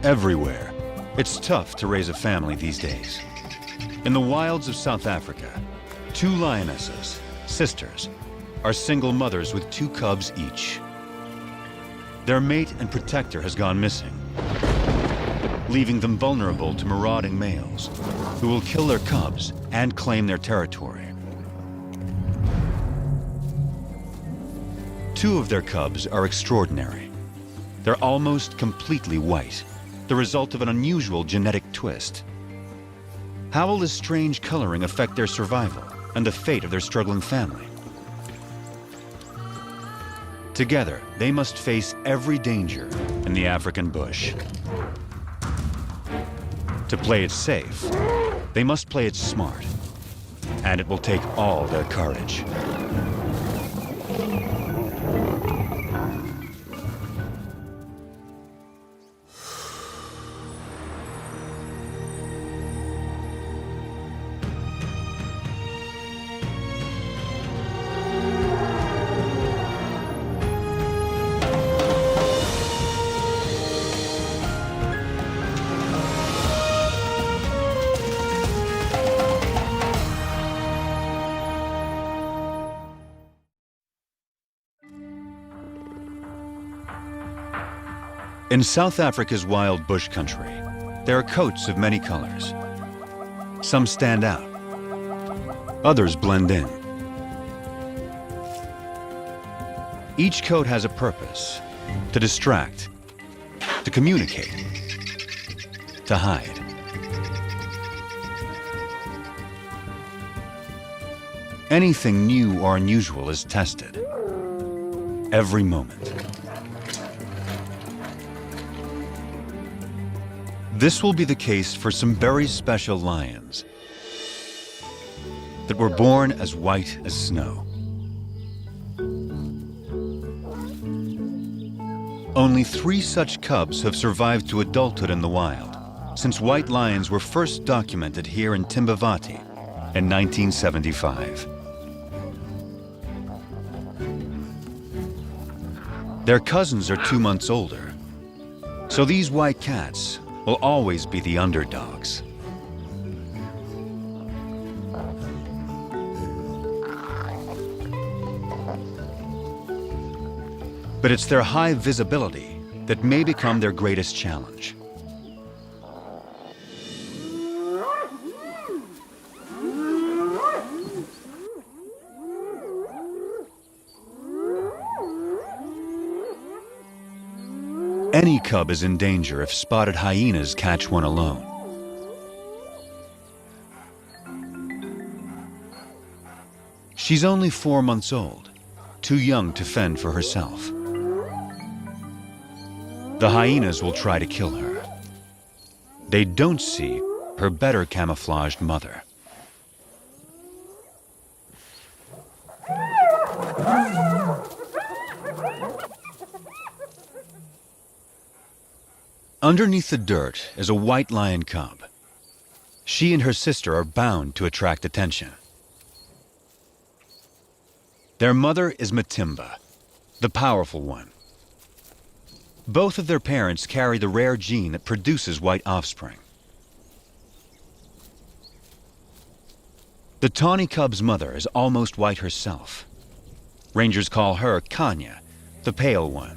everywhere. It's tough to raise a family these days. In the wilds of South Africa, 2 lionesses, sisters, are single mothers with 2 cubs each. Their mate and protector has gone missing, leaving them vulnerable to marauding males who will kill their cubs and claim their territory. 2 of their cubs are extraordinary. They're almost completely white, the result of an unusual genetic twist. How will this strange coloring affect their survival and the fate of their struggling family? Together, they must face every danger in the African bush. To play it safe, they must play it smart, and it will take all their courage. In South Africa's wild bush country, there are coats of many colors. Some stand out, others blend in. Each coat has a purpose: to distract, to communicate, to hide. Anything new or unusual is tested every moment. This will be the case for some very special lions that were born as white as snow. Only 3 such cubs have survived to adulthood in the wild since white lions were first documented here in Timbavati in 1975. Their cousins are 2 months older, so these white cats will always be the underdogs. But it's their high visibility that may become their greatest challenge. Any cub is in danger if spotted hyenas catch one alone. She's only 4 months old, too young to fend for herself. The hyenas will try to kill her. They don't see her better camouflaged mother. Underneath the dirt is a white lion cub. She and her sister are bound to attract attention. Their mother is Matimba, the powerful one. Both of their parents carry the rare gene that produces white offspring. The tawny cub's mother is almost white herself. Rangers call her Kanya, the pale one.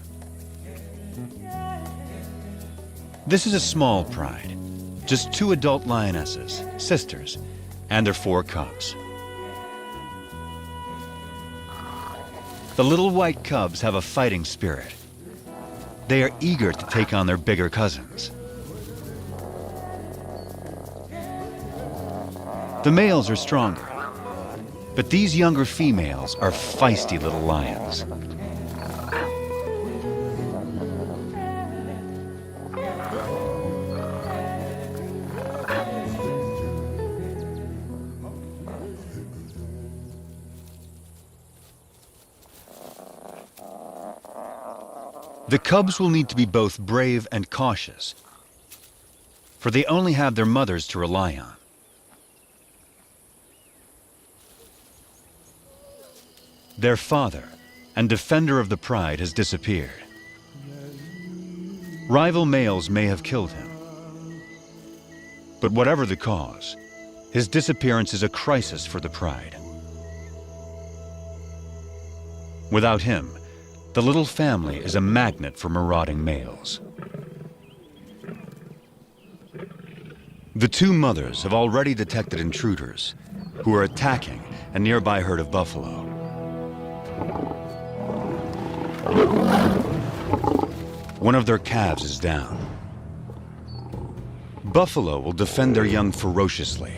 This is a small pride, just 2 adult lionesses, sisters, and their 4 cubs. The little white cubs have a fighting spirit. They are eager to take on their bigger cousins. The males are stronger, but these younger females are feisty little lions. The cubs will need to be both brave and cautious, for they only have their mothers to rely on. Their father and defender of the pride has disappeared. Rival males may have killed him, But whatever the cause, his disappearance is a crisis for the pride. Without him, the little family is a magnet for marauding males. The two mothers have already detected intruders who are attacking a nearby herd of buffalo. One of their calves is down. Buffalo will defend their young ferociously,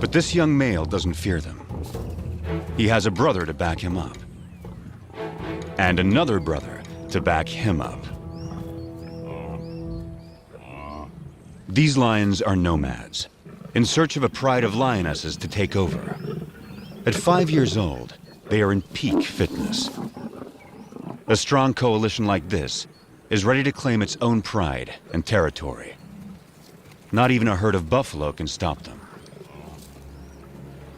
but this young male doesn't fear them. He has a brother to back him up, and another brother to back him up. These lions are nomads, in search of a pride of lionesses to take over. At 5 years old, they are in peak fitness. A strong coalition like this is ready to claim its own pride and territory. Not even a herd of buffalo can stop them.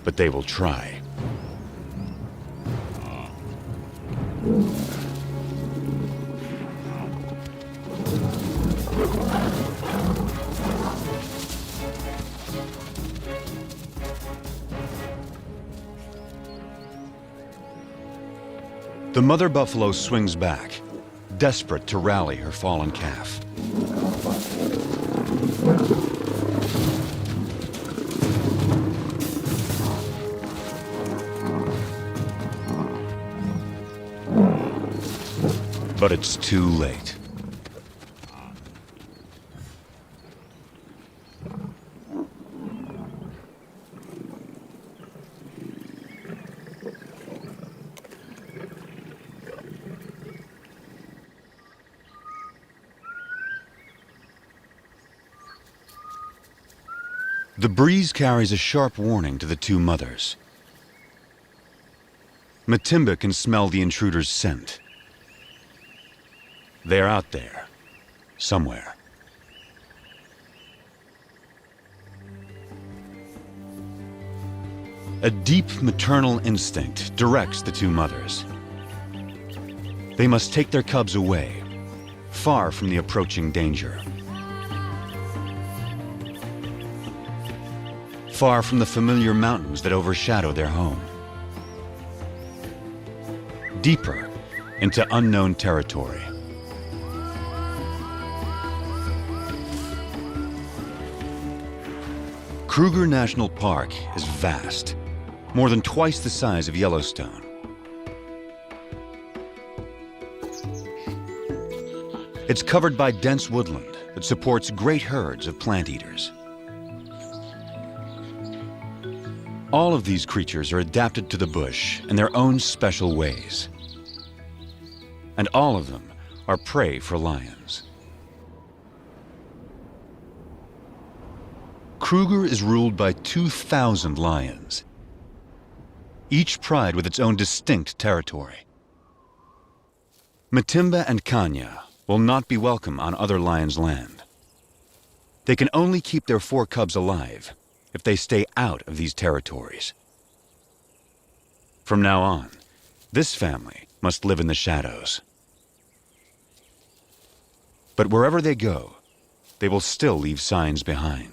But they will try. The mother buffalo swings back, desperate to rally her fallen calf. But it's too late. The breeze carries a sharp warning to the two mothers. Matimba can smell the intruder's scent. They're out there, somewhere. A deep maternal instinct directs the two mothers. They must take their cubs away, far from the approaching danger. Far from the familiar mountains that overshadow their home. Deeper into unknown territory. Kruger National Park is vast, more than twice the size of Yellowstone. It's covered by dense woodland that supports great herds of plant eaters. All of these creatures are adapted to the bush in their own special ways. And all of them are prey for lions. Kruger is ruled by 2,000 lions, each pride with its own distinct territory. Matimba and Kanya will not be welcome on other lions' land. They can only keep their 4 cubs alive if they stay out of these territories. From now on, this family must live in the shadows. But wherever they go, they will still leave signs behind.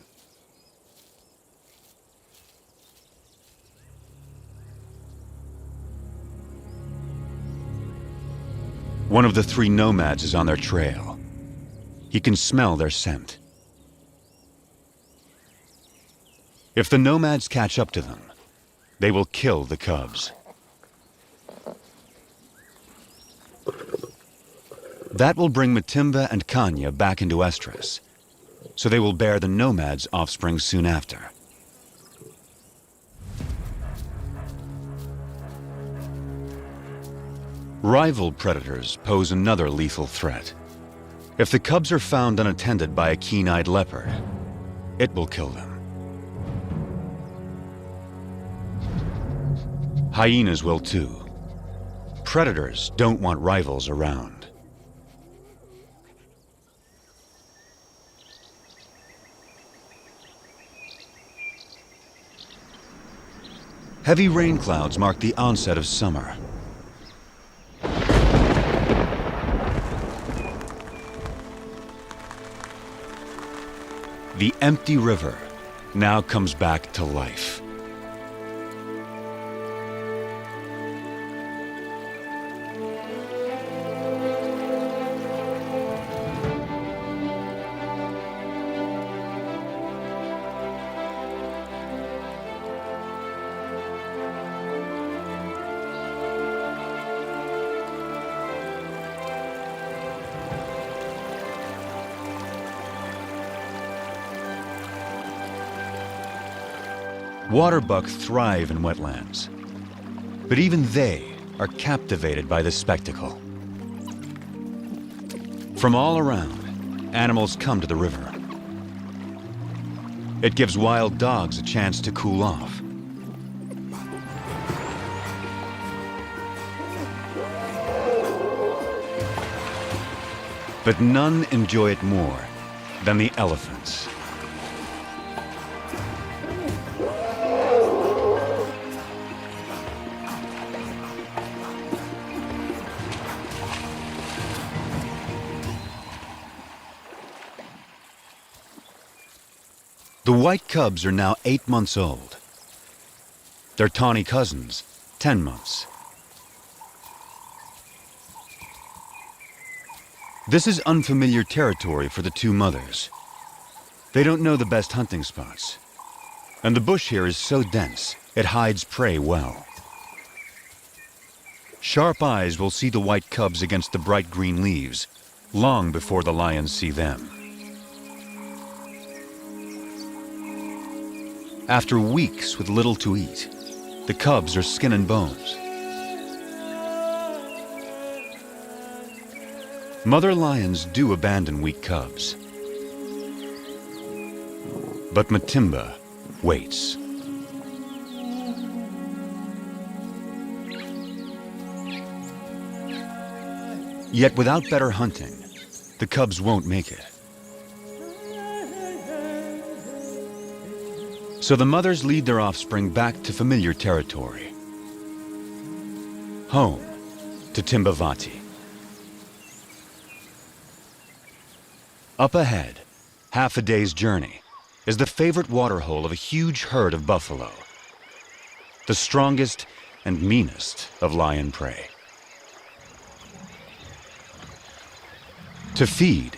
One of the 3 nomads is on their trail. He can smell their scent. If the nomads catch up to them, they will kill the cubs. That will bring Matimba and Kanya back into estrus, so they will bear the nomads' offspring soon after. Rival predators pose another lethal threat. If the cubs are found unattended by a keen-eyed leopard, it will kill them. Hyenas will too. Predators don't want rivals around. Heavy rain clouds mark the onset of summer. the empty river now comes back to life. Waterbuck thrive in wetlands, but even they are captivated by the spectacle. From all around, animals come to the river. It gives wild dogs a chance to cool off. But none enjoy it more than the elephants. The white cubs are now 8 months old. Their tawny cousins, 10 months. This is unfamiliar territory for the two mothers. They don't know the best hunting spots. And the bush here is so dense, it hides prey well. Sharp eyes will see the white cubs against the bright green leaves, long before the lions see them. After weeks with little to eat, the cubs are skin and bones. Mother lions do abandon weak cubs. But Matimba waits. Yet without better hunting, the cubs won't make it. So the mothers lead their offspring back to familiar territory. Home to Timbavati. Up ahead, half a day's journey, is the favorite waterhole of a huge herd of buffalo, the strongest and meanest of lion prey. To feed,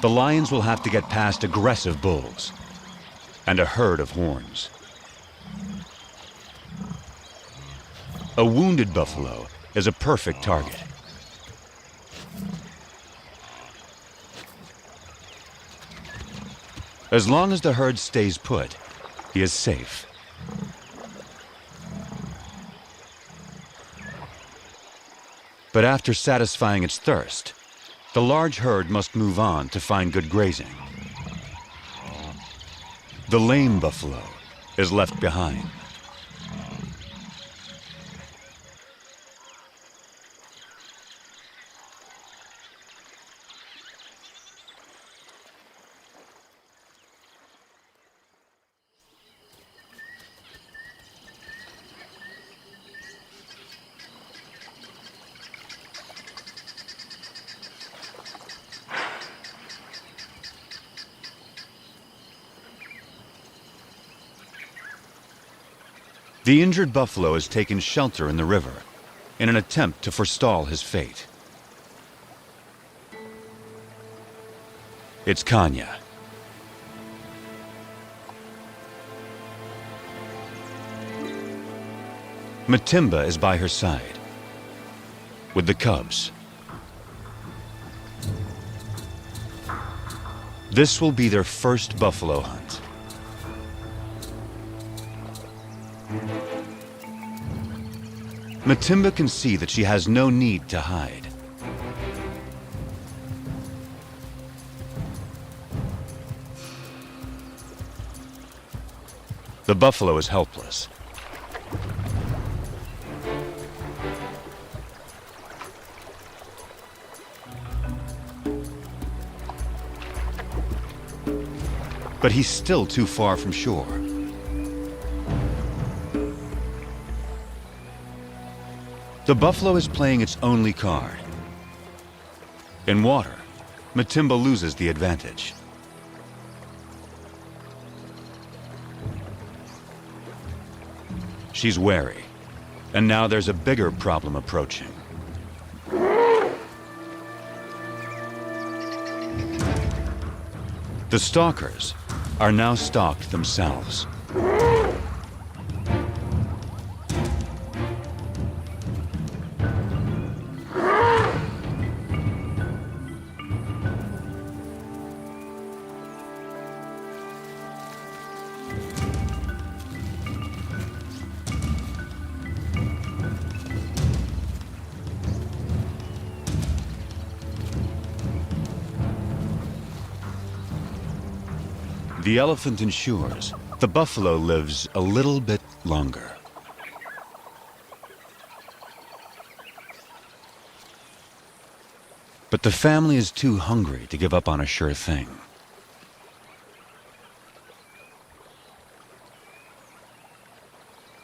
the lions will have to get past aggressive bulls and a herd of horns. A wounded buffalo is a perfect target. As long as the herd stays put, he is safe. But after satisfying its thirst, the large herd must move on to find good grazing. The lame buffalo is left behind. The injured buffalo has taken shelter in the river in an attempt to forestall his fate. It's Kanya. Matimba is by her side, with the cubs. This will be their first buffalo hunt. Matimba can see that she has no need to hide. The buffalo is helpless. But he's still too far from shore. The buffalo is playing its only card. In water, Matimba loses the advantage. she's wary. And now there's a bigger problem approaching. The stalkers are now stalked themselves. The elephant ensures the buffalo lives a little bit longer. But the family is too hungry to give up on a sure thing.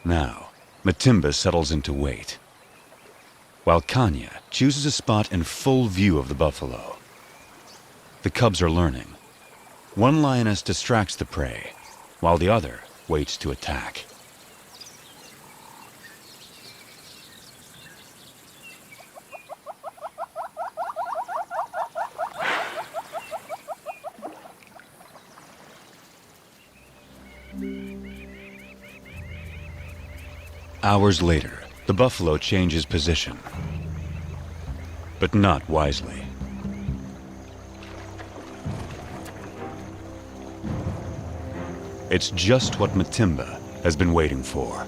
Now, Matimba settles into wait, while Kanya chooses a spot in full view of the buffalo. The cubs are learning. One lioness distracts the prey, while the other waits to attack. Hours later, the buffalo changes position, but not wisely. It's just what Matimba has been waiting for.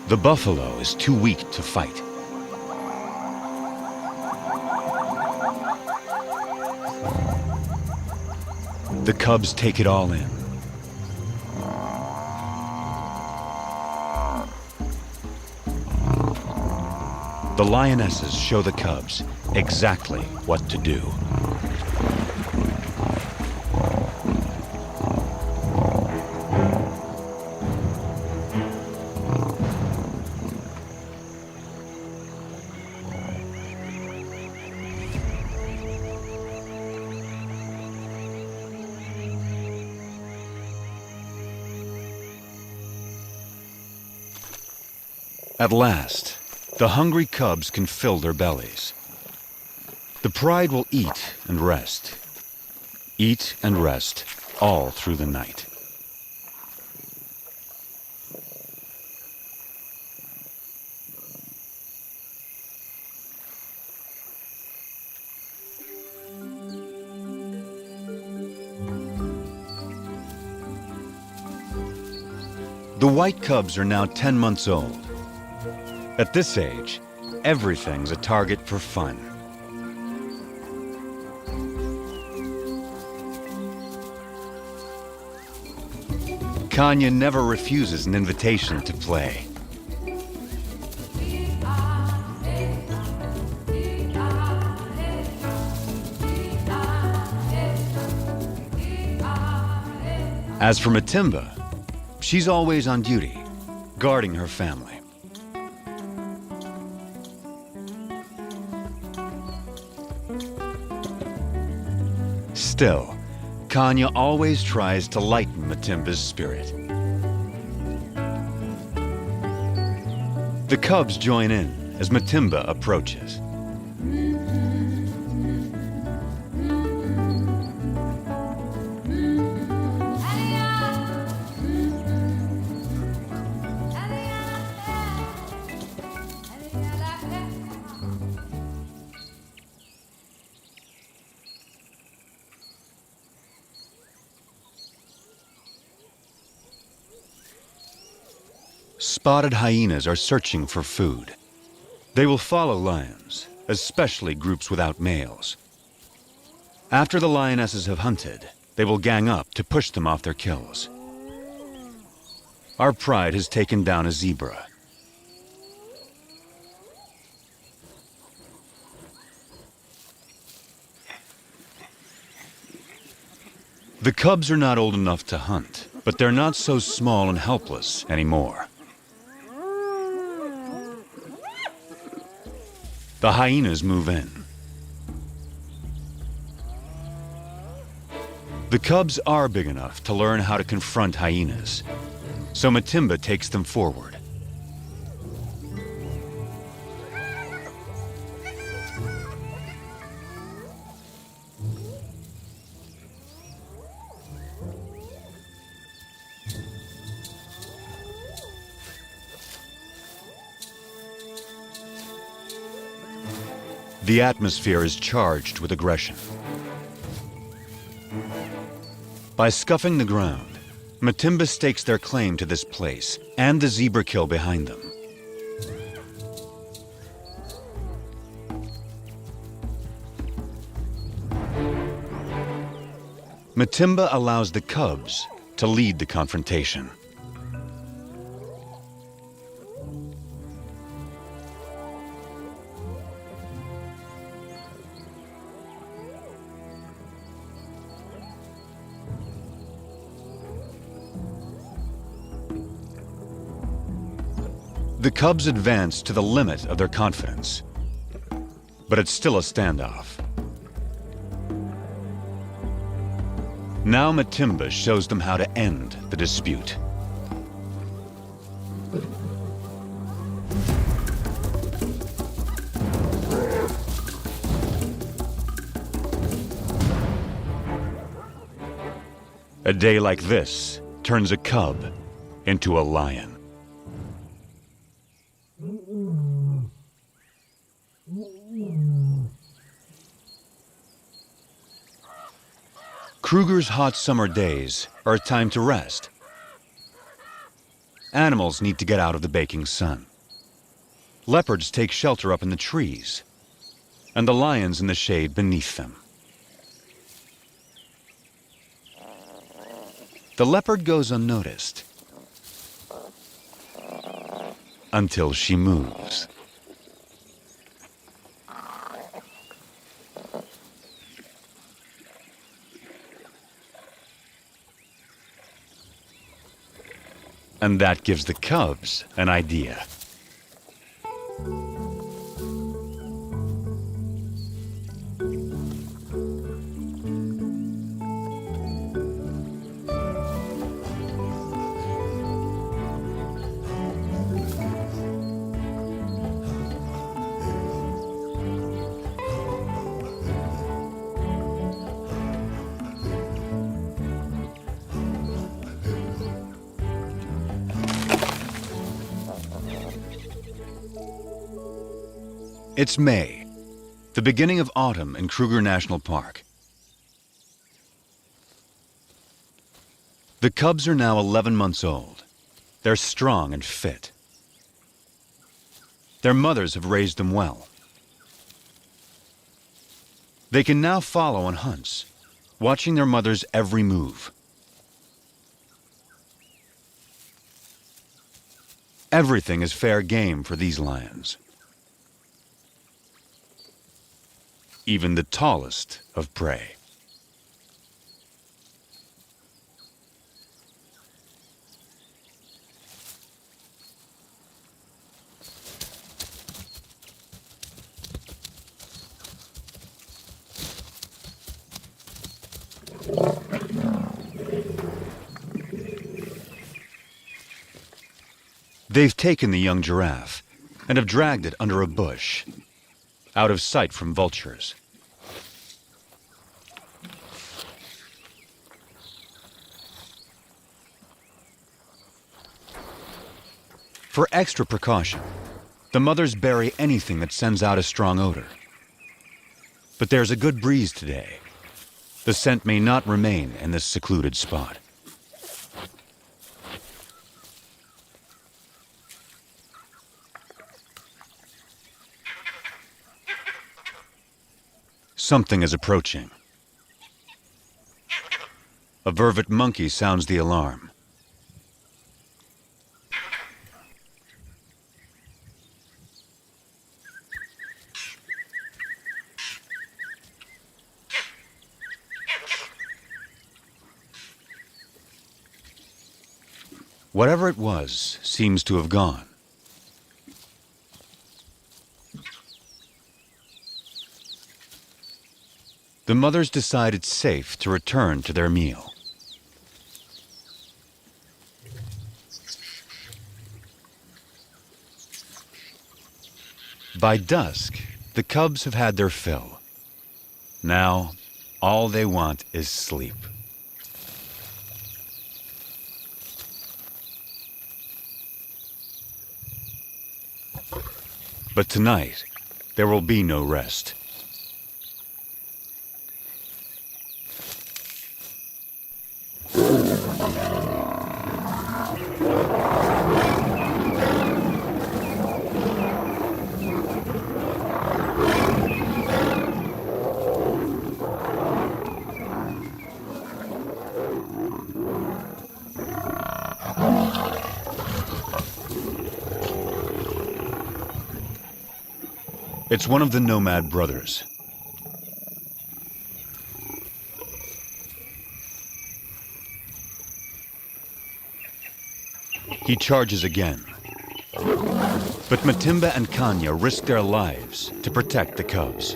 The buffalo is too weak to fight. The cubs take it all in. The lionesses show the cubs exactly what to do. At last, the hungry cubs can fill their bellies. The pride will eat and rest all through the night. The white cubs are now 10 months old. At this age, everything's a target for fun. Kanya never refuses an invitation to play. As for Matimba, she's always on duty, guarding her family. Still, Kanya always tries to lighten Matimba's spirit. The cubs join in as Matimba approaches. Spotted hyenas are searching for food. They will follow lions, especially groups without males. After the lionesses have hunted, they will gang up to push them off their kills. Our pride has taken down a zebra. The cubs are not old enough to hunt, but they're not so small and helpless anymore. The The hyenas move in. The cubs are big enough to learn how to confront hyenas, so Matimba takes them forward. The atmosphere is charged with aggression. By scuffing the ground, Matimba stakes their claim to this place and the zebra kill behind them. Matimba allows the cubs to lead the confrontation. The cubs advance to the limit of their confidence, but it's still a standoff. Now Matimba shows them how to end the dispute. A day like this turns a cub into a lion. Kruger's hot summer days are a time to rest. Animals need to get out of the baking sun. Leopards take shelter up in the trees, and the lions in the shade beneath them. The leopard goes unnoticed until she moves. And that gives the cubs an idea. It's May, the beginning of autumn in Kruger National Park. The cubs are now 11 months old. They're strong and fit. Their mothers have raised them well. They can now follow on hunts, watching their mother's every move. Everything is fair game for these lions. Even the tallest of prey. They've taken the young giraffe and have dragged it under a bush, out of sight from vultures. For extra precaution, the mothers bury anything that sends out a strong odor. But there's a good breeze today. The scent may not remain in this secluded spot. Something is approaching. A vervet monkey sounds the alarm. Whatever it was seems to have gone. The mothers decide it's safe to return to their meal. By dusk, the cubs have had their fill. Now, all they want is sleep. But tonight, there will be no rest. It's one of the nomad brothers. He charges again. But Matimba and Kanya risk their lives to protect the cubs.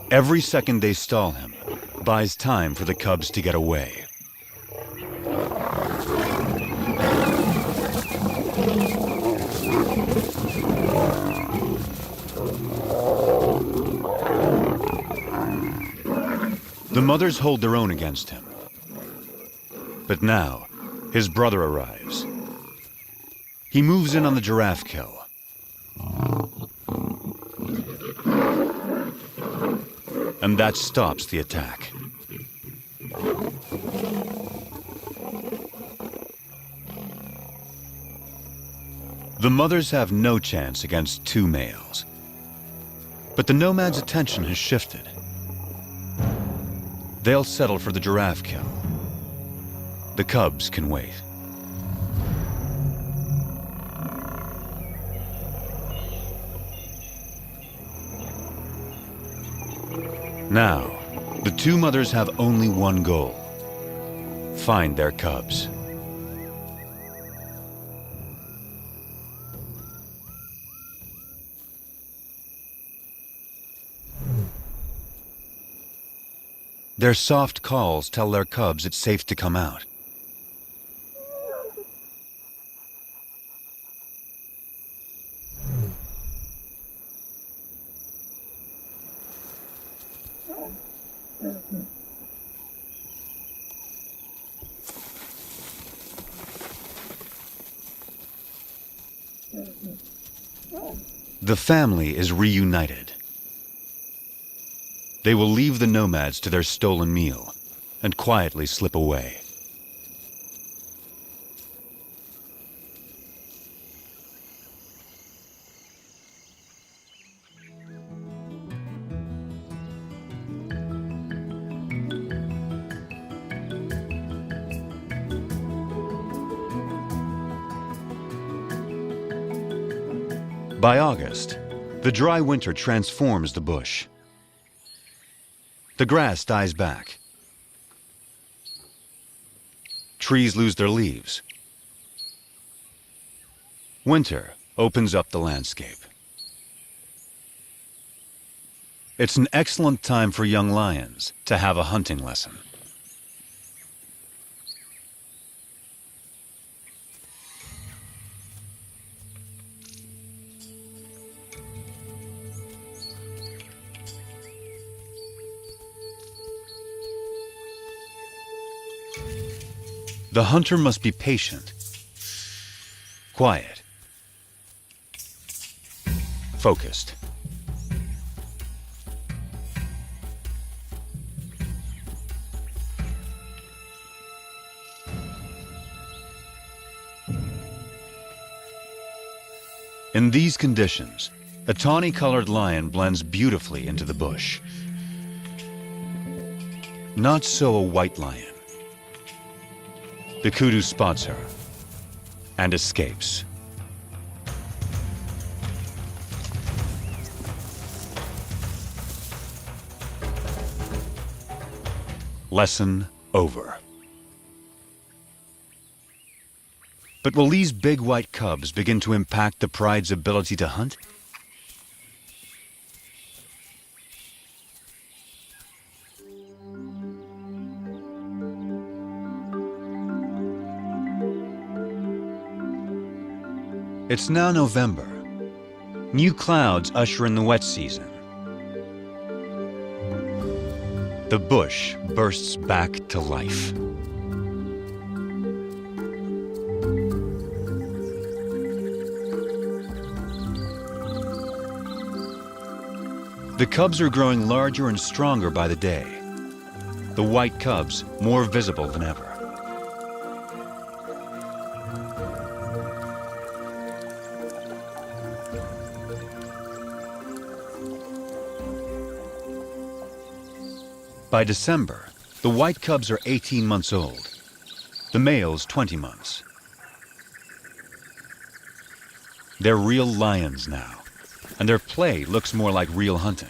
Every second they stall him buys time for the cubs to get away. The mothers hold their own against him. But now, his brother arrives. He moves in on the giraffe kill. And that stops the attack. The mothers have no chance against two males. But the nomad's attention has shifted. They'll settle for the giraffe kill. The cubs can wait. Now, the two mothers have only one goal: find their cubs. Their soft calls tell their cubs it's safe to come out. The family is reunited. They will leave the nomads to their stolen meal and quietly slip away. By August, the dry winter transforms the bush. The grass dies back. Trees lose their leaves. Winter opens up the landscape. It's an excellent time for young lions to have a hunting lesson. The hunter must be patient, quiet, focused. In these conditions, a tawny-colored lion blends beautifully into the bush. Not so a white lion. The kudu spots her and escapes. Lesson over. But will these big white cubs begin to impact the pride's ability to hunt? It's now November. New clouds usher in the wet season. The bush bursts back to life. The cubs are growing larger and stronger by the day. The white cubs more visible than ever. By December, the white cubs are 18 months old, the males 20 months. They're real lions now, and their play looks more like real hunting.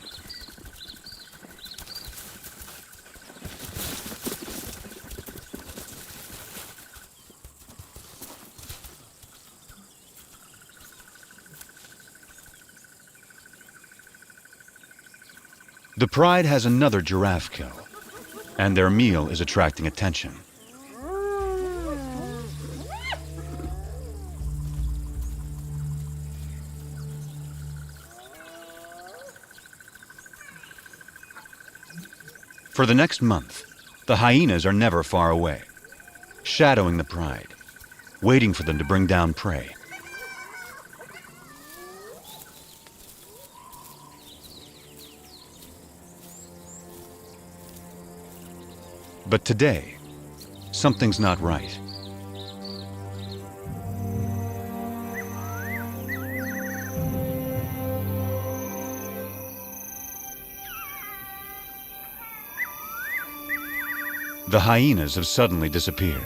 The pride has another giraffe kill, and their meal is attracting attention. For the next month, the hyenas are never far away, shadowing the pride, waiting for them to bring down prey. But today, something's not right. The hyenas have suddenly disappeared.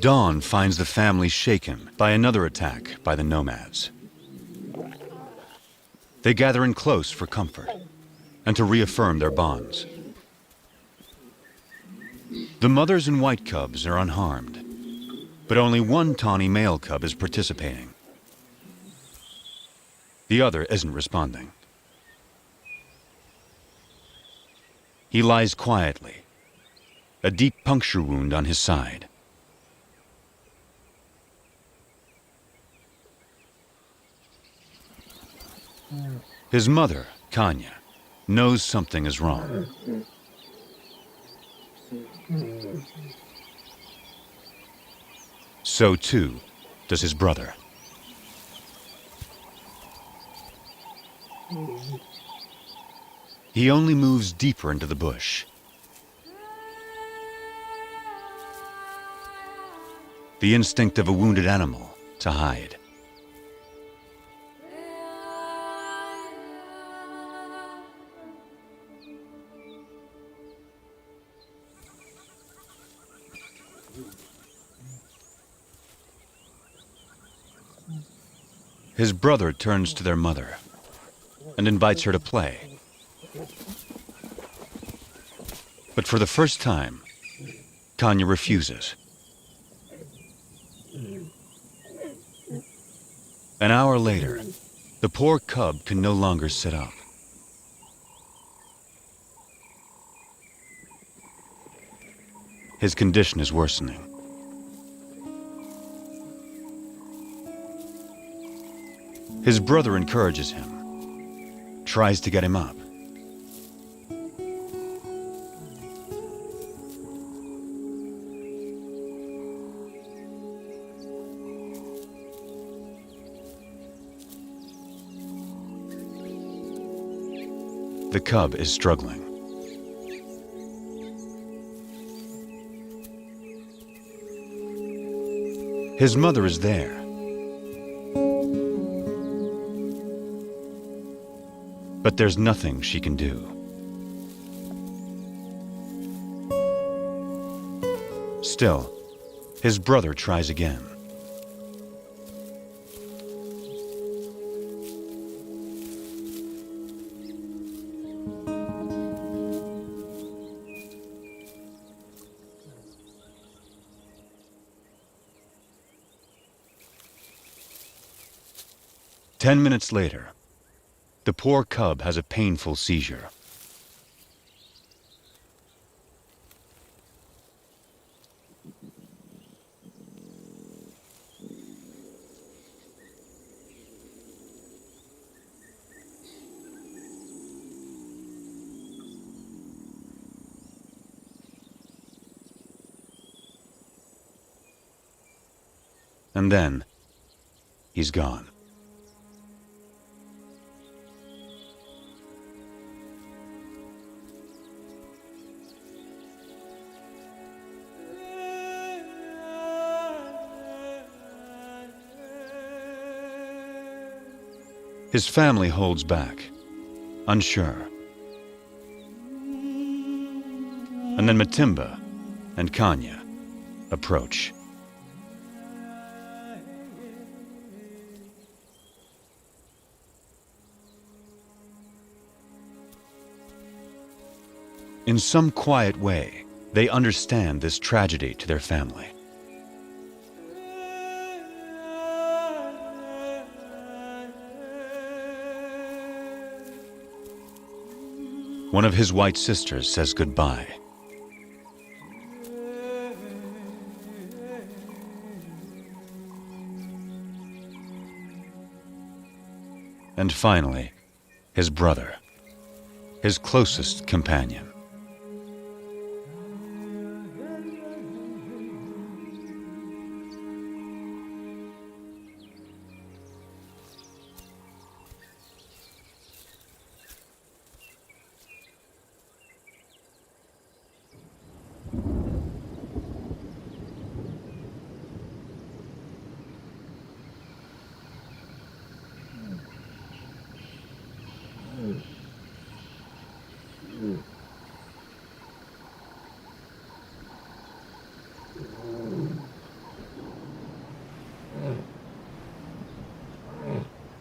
Dawn finds the family shaken by another attack by the nomads. They gather in close for comfort and to reaffirm their bonds. The mothers and white cubs are unharmed, but only one tawny male cub is participating. The other isn't responding. He lies quietly, a deep puncture wound on his side. His mother, Kanya, knows something is wrong. So too does his brother. He only moves deeper into the bush. The instinct of a wounded animal to hide. His brother turns to their mother and invites her to play. But for the first time, Kanya refuses. An hour later, The poor cub can no longer sit up. His condition is worsening. His brother encourages him, tries to get him up. The cub is struggling. His mother is there. But there's nothing she can do. Still, his brother tries again. Ten minutes later, the poor cub has a painful seizure. And then, he's gone. His family holds back, unsure. And then Matimba and Kanya approach. In some quiet way, they understand this tragedy to their family. One of his white sisters says goodbye. And finally, his brother, his closest companion.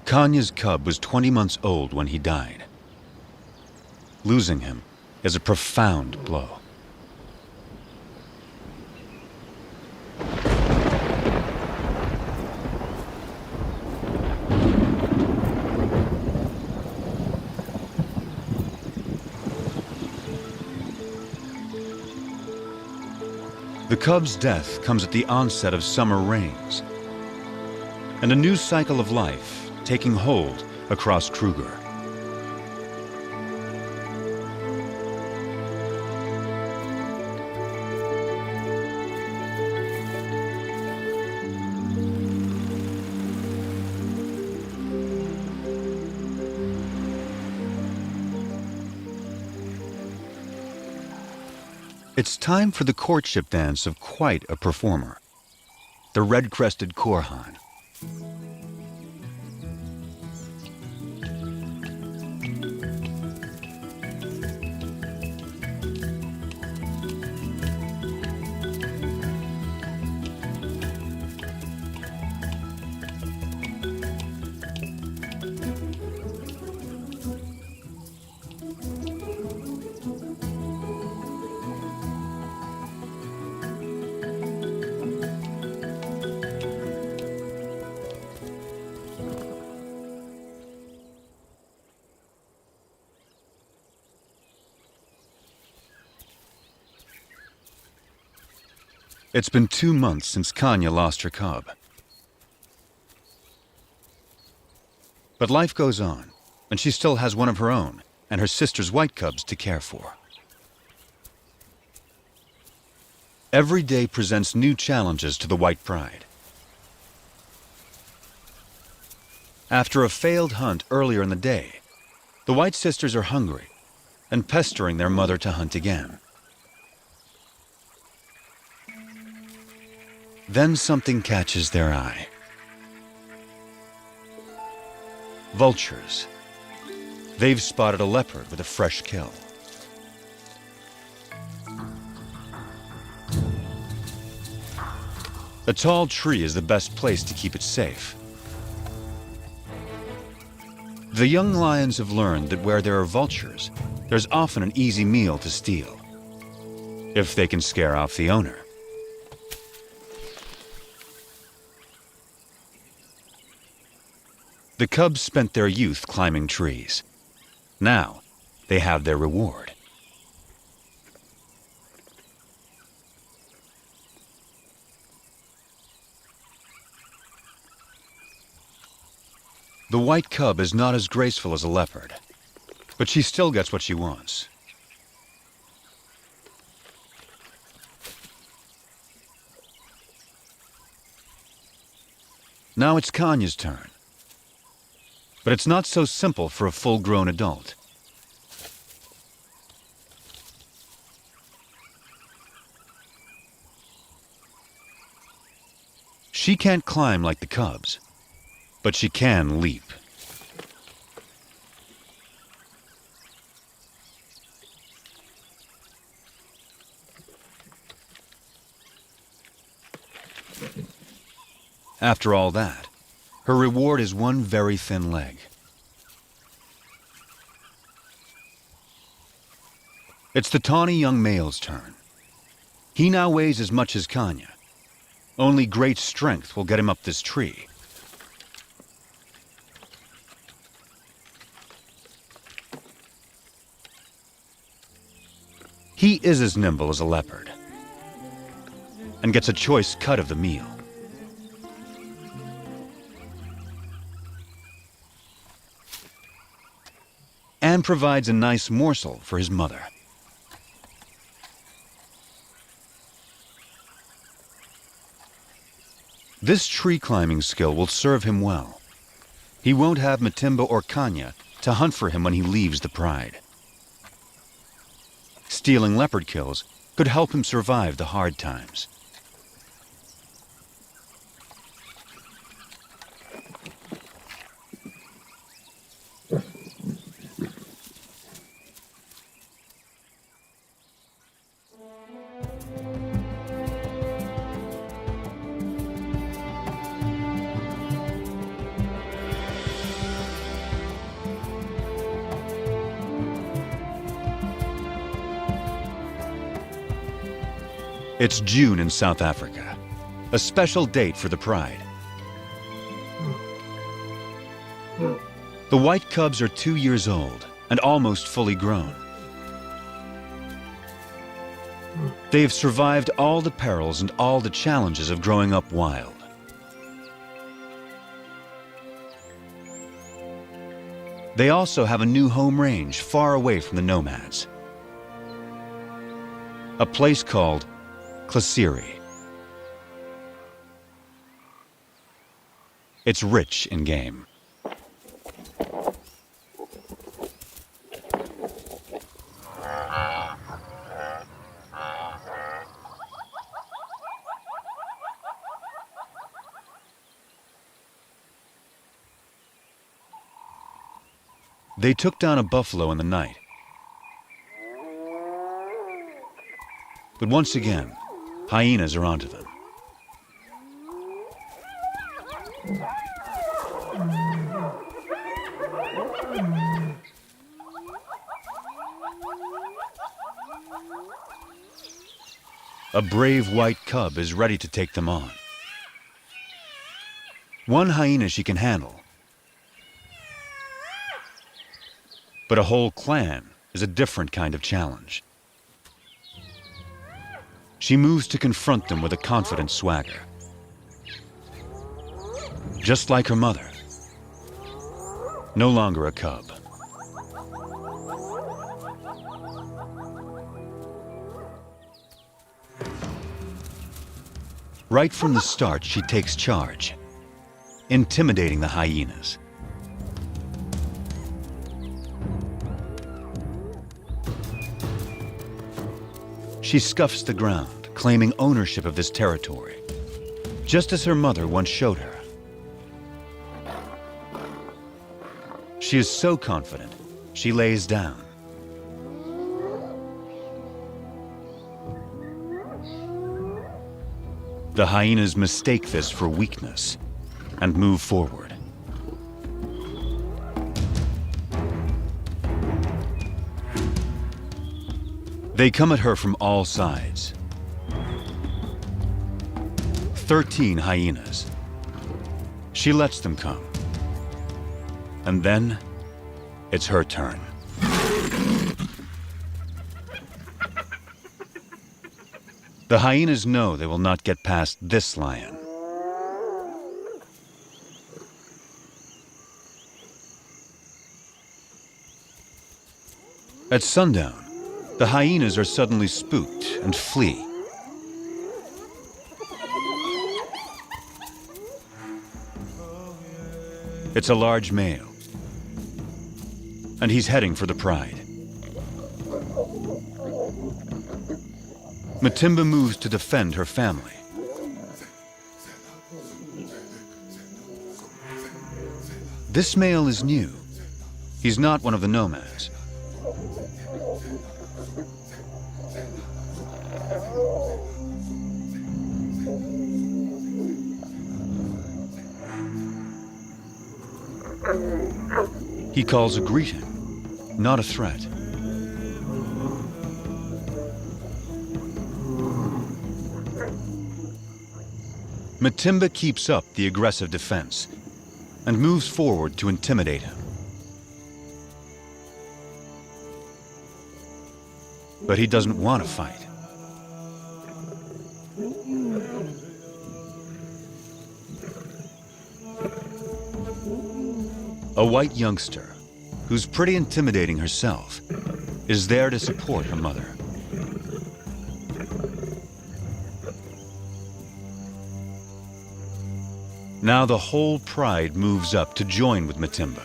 Kanya's cub was 20 months old when he died. Losing him is a profound blow. The cub's death comes at the onset of summer rains, and a new cycle of life taking hold across Kruger. It's time for the courtship dance of quite a performer, the red-crested Korhan. It's been 2 months since Kanya lost her cub. But life goes on, and she still has one of her own and her sister's white cubs to care for. Every day presents new challenges to the white pride. After a failed hunt earlier in the day, the white sisters are hungry and pestering their mother to hunt again. Then something catches their eye. Vultures. They've spotted a leopard with a fresh kill. A tall tree is the best place to keep it safe. The young lions have learned that where there are vultures, there's often an easy meal to steal, if they can scare off the owner. The cubs spent their youth climbing trees. Now, they have their reward. The white cub is not as graceful as a leopard, but she still gets what she wants. Now it's Kanya's turn. But it's not so simple for a full-grown adult. She can't climb like the cubs, but she can leap. After all that, her reward is one very thin leg. It's the tawny young male's turn. He now weighs as much as Kanya. Only great strength will get him up this tree. He is as nimble as a leopard and gets a choice cut of the meal. And provides a nice morsel for his mother. This tree climbing skill will serve him well. He won't have Matimba or Kanya to hunt for him when he leaves the pride. Stealing leopard kills could help him survive the hard times. It's June in South Africa, a special date for the pride. The white cubs are 2 years old and almost fully grown. They have survived all the perils and all the challenges of growing up wild. They also have a new home range far away from the nomads. A place called Klasiri. It's rich in game. They took down a buffalo in the night. But once again, hyenas are onto them. A brave white cub is ready to take them on. One hyena she can handle, but a whole clan is a different kind of challenge. She moves to confront them with a confident swagger. Just like her mother. No longer a cub. Right from the start, she takes charge, intimidating the hyenas. She scuffs the ground, claiming ownership of this territory, just as her mother once showed her. She is so confident, she lays down. The hyenas mistake this for weakness and move forward. They come at her from all sides. 13 hyenas. She lets them come. And then, it's her turn. The hyenas know they will not get past this lion. At sundown, the hyenas are suddenly spooked and flee. It's a large male, and he's heading for the pride. Matimba moves to defend her family. This male is new. He's not one of the nomads. He calls a greeting, not a threat. Matimba keeps up the aggressive defense and moves forward to intimidate him. But he doesn't want to fight. A white youngster, who's pretty intimidating herself, is there to support her mother. Now the whole pride moves up to join with Matimba.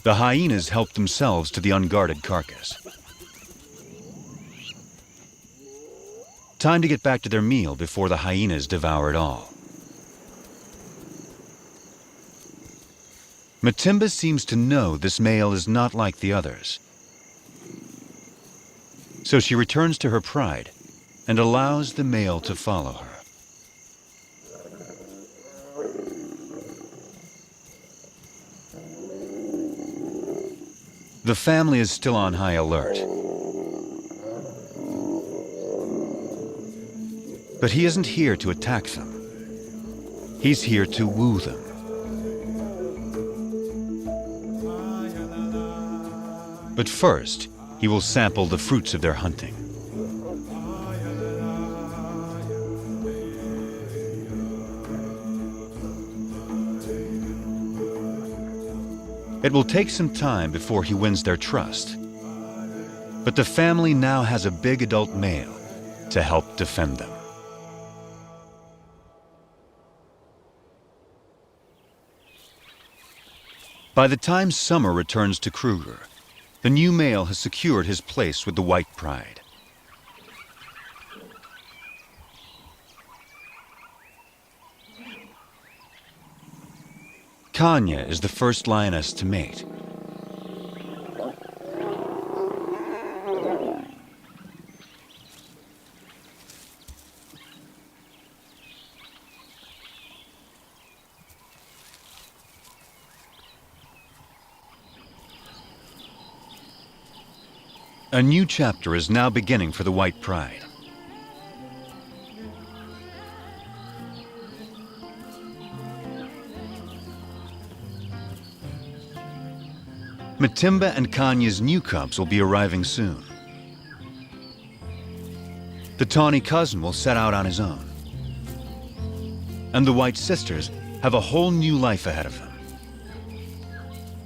The hyenas help themselves to the unguarded carcass. Time to get back to their meal before the hyenas devour it all. Matimba seems to know this male is not like the others. So she returns to her pride and allows the male to follow her. The family is still on high alert. But he isn't here to attack them. He's here to woo them. But first, he will sample the fruits of their hunting. It will take some time before he wins their trust. But the family now has a big adult male to help defend them. By the time summer returns to Kruger, the new male has secured his place with the white pride. Kanya is the first lioness to mate. A new chapter is now beginning for the white pride. Matimba and Kanya's new cubs will be arriving soon. The tawny cousin will set out on his own. And the white sisters have a whole new life ahead of them.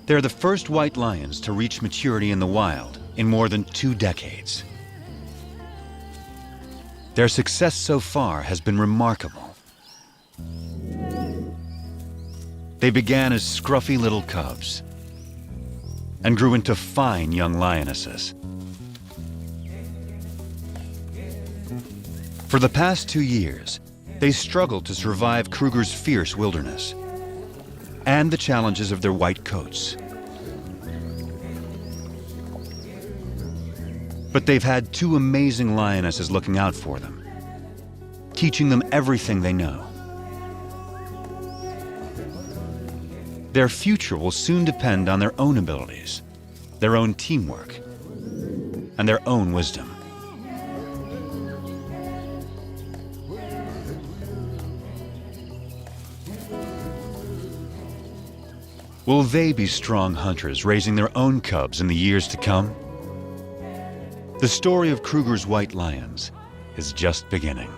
They're the first white lions to reach maturity in the wild in more than 2 decades. Their success so far has been remarkable. They began as scruffy little cubs and grew into fine young lionesses. For the past 2 years, they struggled to survive Kruger's fierce wilderness and the challenges of their white coats. But they've had 2 amazing lionesses looking out for them, teaching them everything they know. Their future will soon depend on their own abilities, their own teamwork, and their own wisdom. Will they be strong hunters raising their own cubs in the years to come? The story of Kruger's white lions is just beginning.